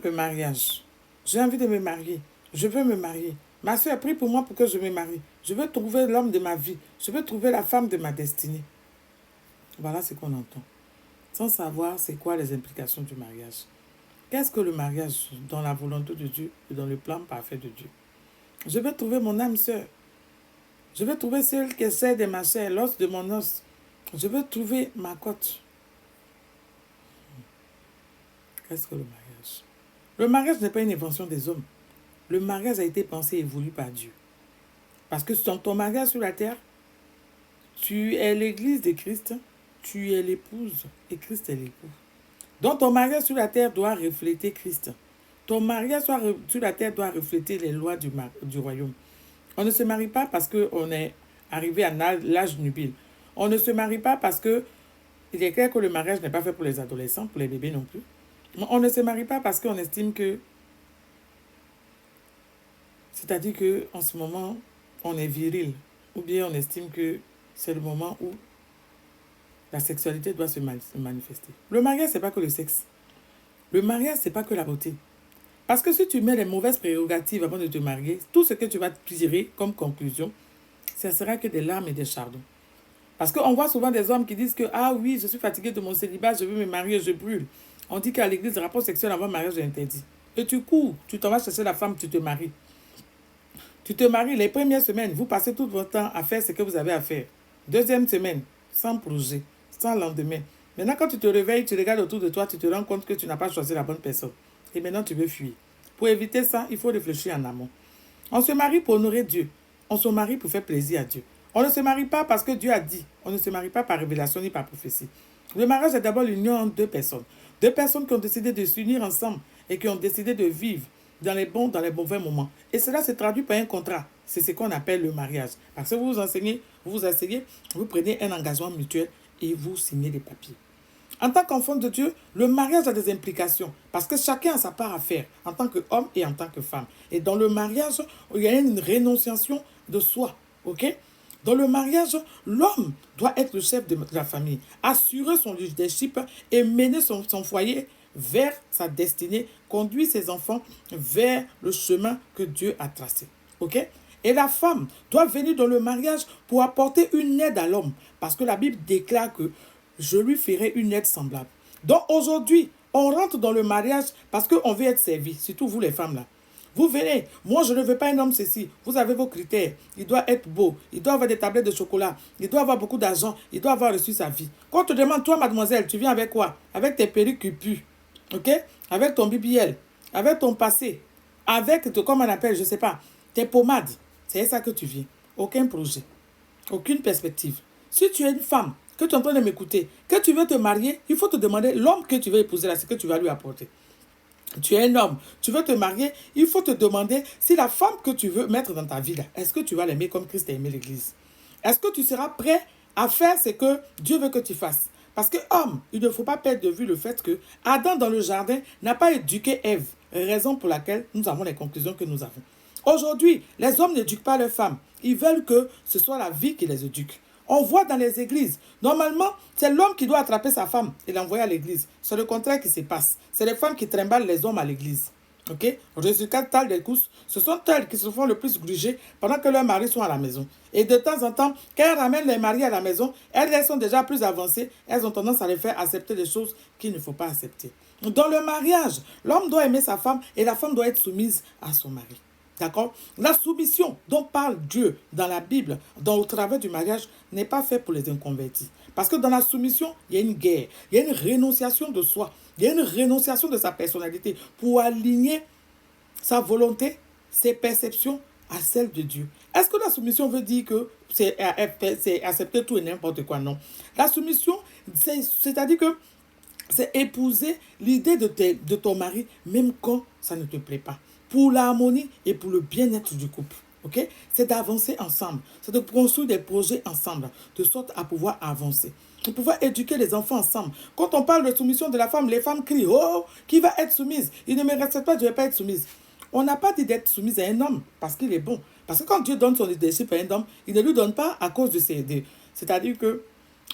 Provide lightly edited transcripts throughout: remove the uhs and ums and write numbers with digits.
Le mariage. J'ai envie de me marier. Je veux me marier. Ma soeur, prie pour moi pour que je me marie. Je veux trouver l'homme de ma vie. Je veux trouver la femme de ma destinée. Voilà ce qu'on entend. Sans savoir c'est quoi les implications du mariage. Qu'est-ce que le mariage dans la volonté de Dieu et dans le plan parfait de Dieu? Je veux trouver mon âme sœur. Je veux trouver celle qui essaie de ma chair, l'os de mon os. Je veux trouver ma côte. Qu'est-ce que le mariage? Le mariage n'est pas une invention des hommes. Le mariage a été pensé et voulu par Dieu. Parce que dans ton mariage sur la terre, tu es l'église de Christ, tu es l'épouse et Christ est l'époux. Donc ton mariage sur la terre doit refléter Christ. Ton mariage sur la terre doit refléter les lois du royaume. On ne se marie pas parce qu'on est arrivé à l'âge nubile. On ne se marie pas parce que il est clair que le mariage n'est pas fait pour les adolescents, pour les bébés non plus. On ne se marie pas parce qu'on estime que... C'est-à-dire qu'en ce moment, on est viril. Ou bien on estime que c'est le moment où la sexualité doit se manifester. Le mariage, ce n'est pas que le sexe. Le mariage, ce n'est pas que la beauté. Parce que si tu mets les mauvaises prérogatives avant de te marier, tout ce que tu vas tirer comme conclusion, ce sera que des larmes et des chardons. Parce qu'on voit souvent des hommes qui disent que « Ah oui, je suis fatigué de mon célibat, je veux me marier, je brûle. » On dit qu'à l'église, le rapport sexuel avant le mariage est interdit. Et tu cours, tu t'en vas chercher la femme, tu te maries. Tu te maries les premières semaines, vous passez tout votre temps à faire ce que vous avez à faire. Deuxième semaine, sans projet, sans lendemain. Maintenant, quand tu te réveilles, tu regardes autour de toi, tu te rends compte que tu n'as pas choisi la bonne personne. Et maintenant, tu veux fuir. Pour éviter ça, il faut réfléchir en amont. On se marie pour honorer Dieu. On se marie pour faire plaisir à Dieu. On ne se marie pas parce que Dieu a dit. On ne se marie pas par révélation ni par prophétie. Le mariage est d'abord l'union entre deux personnes. Deux personnes qui ont décidé de s'unir ensemble et qui ont décidé de vivre dans les bons, dans les mauvais moments. Et cela se traduit par un contrat. C'est ce qu'on appelle le mariage. Parce que vous vous enseignez, vous asseyez, vous prenez un engagement mutuel et vous signez des papiers. En tant qu'enfant de Dieu, le mariage a des implications parce que chacun a sa part à faire en tant qu'homme et en tant que femme. Et dans le mariage, il y a une rénonciation de soi. Ok? Dans le mariage, l'homme doit être le chef de la famille, assurer son leadership et mener son foyer vers sa destinée, conduire ses enfants vers le chemin que Dieu a tracé. Ok? Et la femme doit venir dans le mariage pour apporter une aide à l'homme parce que la Bible déclare que je lui ferai une aide semblable. Donc aujourd'hui, on rentre dans le mariage parce qu'on veut être servi, surtout vous les femmes là. Vous venez, moi je ne veux pas un homme ceci, vous avez vos critères, il doit être beau, il doit avoir des tablettes de chocolat, il doit avoir beaucoup d'argent, il doit avoir reçu sa vie. Quand on te demande, toi mademoiselle, tu viens avec quoi? Avec tes perruques qui puent, ok? Avec ton BBL, avec ton passé, avec, comme on appelle, je ne sais pas, tes pommades, c'est ça que tu viens. Aucun projet, aucune perspective. Si tu es une femme, que tu es en train de m'écouter, que tu veux te marier, il faut te demander l'homme que tu veux épouser là, ce que tu vas lui apporter. Tu es un homme, tu veux te marier, il faut te demander si la femme que tu veux mettre dans ta vie là, est-ce que tu vas l'aimer comme Christ a aimé l'église? Est-ce que tu seras prêt à faire ce que Dieu veut que tu fasses? Parce que homme, il ne faut pas perdre de vue le fait que Adam dans le jardin n'a pas éduqué Ève, raison pour laquelle nous avons les conclusions que nous avons. Aujourd'hui, les hommes n'éduquent pas leurs femmes, ils veulent que ce soit la vie qui les éduque. On voit dans les églises, normalement, c'est l'homme qui doit attraper sa femme et l'envoyer à l'église. C'est le contraire qui se passe. C'est les femmes qui trimballent les hommes à l'église. Ok? Résultat des courses, ce sont elles qui se font le plus gruger pendant que leurs maris sont à la maison. Et de temps en temps, quand elles ramènent les maris à la maison, elles sont déjà plus avancées. Elles ont tendance à les faire accepter des choses qu'il ne faut pas accepter. Dans le mariage, l'homme doit aimer sa femme et la femme doit être soumise à son mari. D'accord? La soumission dont parle Dieu dans la Bible, au travers du mariage, n'est pas fait pour les inconvertis. Parce que dans la soumission, il y a une guerre, il y a une rénonciation de soi, il y a une rénonciation de sa personnalité pour aligner sa volonté, ses perceptions à celles de Dieu. Est-ce que la soumission veut dire que c'est accepter tout et n'importe quoi? Non. La soumission, c'est-à-dire que c'est épouser l'idée de ton mari, même quand ça ne te plaît pas. Pour l'harmonie et pour le bien-être du couple. Okay? C'est d'avancer ensemble. C'est de construire des projets ensemble, de sorte à pouvoir avancer. De pouvoir éduquer les enfants ensemble. Quand on parle de soumission de la femme, les femmes crient « Oh, qui va être soumise? Il ne me respecte pas, je ne vais pas être soumise. » On n'a pas dit d'être soumise à un homme parce qu'il est bon. Parce que quand Dieu donne son leadership à un homme, il ne lui donne pas à cause de ses... C'est-à-dire que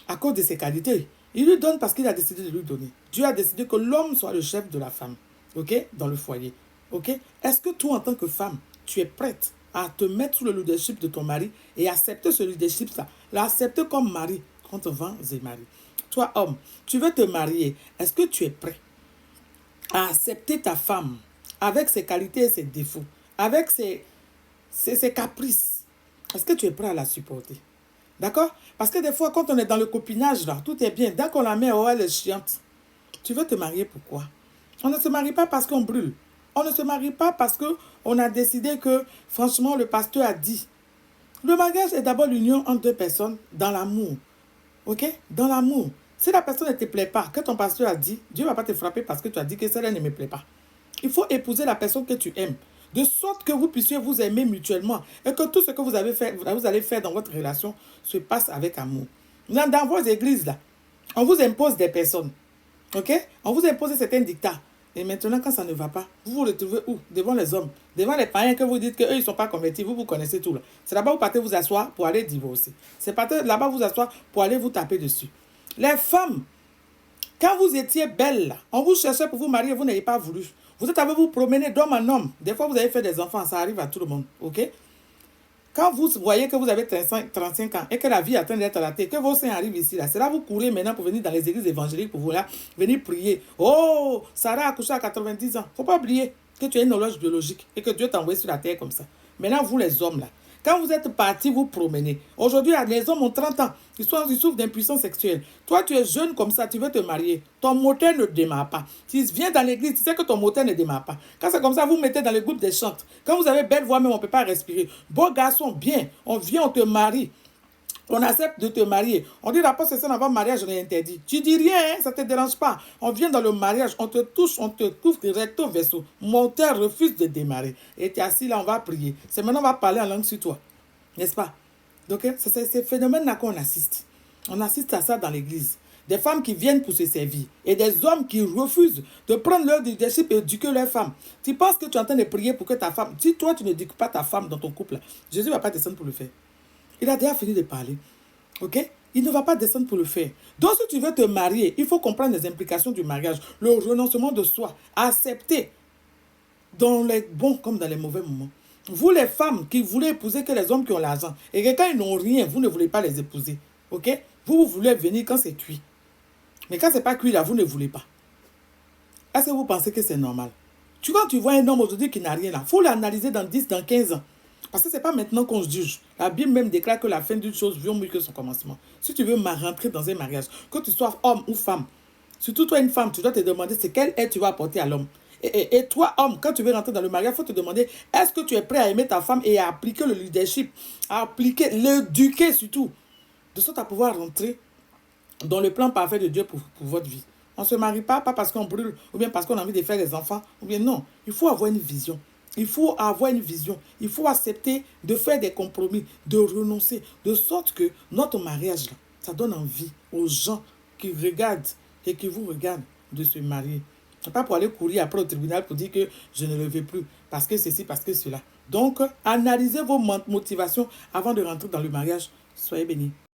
à cause de ses qualités. Il lui donne parce qu'il a décidé de lui donner. Dieu a décidé que l'homme soit le chef de la femme. ok, dans le foyer, ok? Est-ce que toi, en tant que femme, tu es prête à te mettre sous le leadership de ton mari et accepter ce leadership-là, l'accepter comme mari contre vents et marées? Toi, homme, tu veux te marier, est-ce que tu es prêt à accepter ta femme avec ses qualités et ses défauts, avec ses caprices? Est-ce que tu es prêt à la supporter? D'accord? Parce que des fois, quand on est dans le copinage, là, tout est bien. Dès qu'on la met, oh, elle est chiante. Tu veux te marier pourquoi? On ne se marie pas parce qu'on brûle. On ne se marie pas parce qu'on a décidé que, franchement, le pasteur a dit. Le mariage est d'abord l'union entre deux personnes dans l'amour. Ok? Dans l'amour. Si la personne ne te plaît pas, que ton pasteur a dit, Dieu ne va pas te frapper parce que tu as dit que celle-là ne me plaît pas. Il faut épouser la personne que tu aimes, de sorte que vous puissiez vous aimer mutuellement et que tout ce que vous allez faire dans votre relation se passe avec amour. Dans vos églises, là, on vous impose des personnes. Ok? On vous impose certains dictats. Et maintenant, quand ça ne va pas, vous vous retrouvez où? Devant les hommes, devant les païens que vous dites qu'eux, ils ne sont pas convertis. Vous connaissez tout là. C'est là-bas vous partez vous asseoir pour aller divorcer. C'est là-bas vous asseoir pour aller vous taper dessus. Les femmes, quand vous étiez belle, on vous cherchait pour vous marier, vous n'avez pas voulu. Vous êtes allé vous promener d'homme en homme. Des fois, vous avez fait des enfants, ça arrive à tout le monde. Ok? Quand vous voyez que vous avez 35 ans et que la vie est en train d'être à la tête, que vos seins arrivent ici, là, c'est là que vous courez maintenant pour venir dans les églises évangéliques pour vous là, venir prier. Oh, Sarah a accouché à 90 ans. Il ne faut pas oublier que tu as une horloge biologique et que Dieu t'a envoyé sur la terre comme ça. Maintenant, vous les hommes là, quand vous êtes partis vous promener, aujourd'hui, les hommes ont 30 ans, ils souffrent d'impuissance sexuelle. Toi, tu es jeune comme ça, tu veux te marier. Ton moteur ne démarre pas. Tu viens dans l'église, tu sais que ton moteur ne démarre pas. Quand c'est comme ça, vous mettez dans le groupe des chantes. Quand vous avez belle voix, même on ne peut pas respirer. Beau garçon, bien, on vient, on te marie. On accepte de te marier. On dit l'apôtre c'est ça, avant mariage, on est interdit. Tu dis rien, hein, ça ne te dérange pas. On vient dans le mariage, on te touche, on te couvre direct au vaisseau. Mon cœur refuse de démarrer. Et tu es assis là, on va prier. C'est maintenant on va parler en langue sur toi. N'est-ce pas? Donc, c'est ces phénomènes-là qu'on assiste. On assiste à ça dans l'église. Des femmes qui viennent pour se servir. Et des hommes qui refusent de prendre leur leadership et éduquer leurs femmes. Tu penses que tu es en train de prier pour que ta femme... Si toi, tu n'éduques pas ta femme dans ton couple, Jésus ne va pas descendre pour le faire. Il a déjà fini de parler. Ok? Il ne va pas descendre pour le faire. Donc, si tu veux te marier, il faut comprendre les implications du mariage. Le renoncement de soi. Accepter dans les bons comme dans les mauvais moments. Vous, les femmes qui voulez épouser que les hommes qui ont l'argent, et que quand ils n'ont rien, vous ne voulez pas les épouser. Ok? Vous voulez venir quand c'est cuit. Mais quand c'est pas cuit, là, vous ne voulez pas. Est-ce que vous pensez que c'est normal? Quand tu vois un homme aujourd'hui qui n'a rien là, il faut l'analyser dans 10, dans 15 ans. Parce que ce n'est pas maintenant qu'on se juge. La Bible même déclare que la fin d'une chose vaut mieux que son commencement. Si tu veux rentrer dans un mariage, que tu sois homme ou femme, surtout toi une femme, tu dois te demander c'est quelle aide tu vas apporter à l'homme. Et toi, homme, quand tu veux rentrer dans le mariage, il faut te demander est-ce que tu es prêt à aimer ta femme et à appliquer le leadership, à appliquer, l'éduquer surtout, de sorte à pouvoir rentrer dans le plan parfait de Dieu pour votre vie. On ne se marie pas parce qu'on brûle, ou bien parce qu'on a envie de faire des enfants, ou bien non. Il faut avoir une vision. Il faut avoir une vision. Il faut accepter de faire des compromis, de renoncer, de sorte que notre mariage, là, ça donne envie aux gens qui regardent et qui vous regardent de se marier. Ce n'est pas pour aller courir après au tribunal pour dire que je ne le veux plus, parce que ceci, parce que cela. Donc, analysez vos motivations avant de rentrer dans le mariage. Soyez bénis.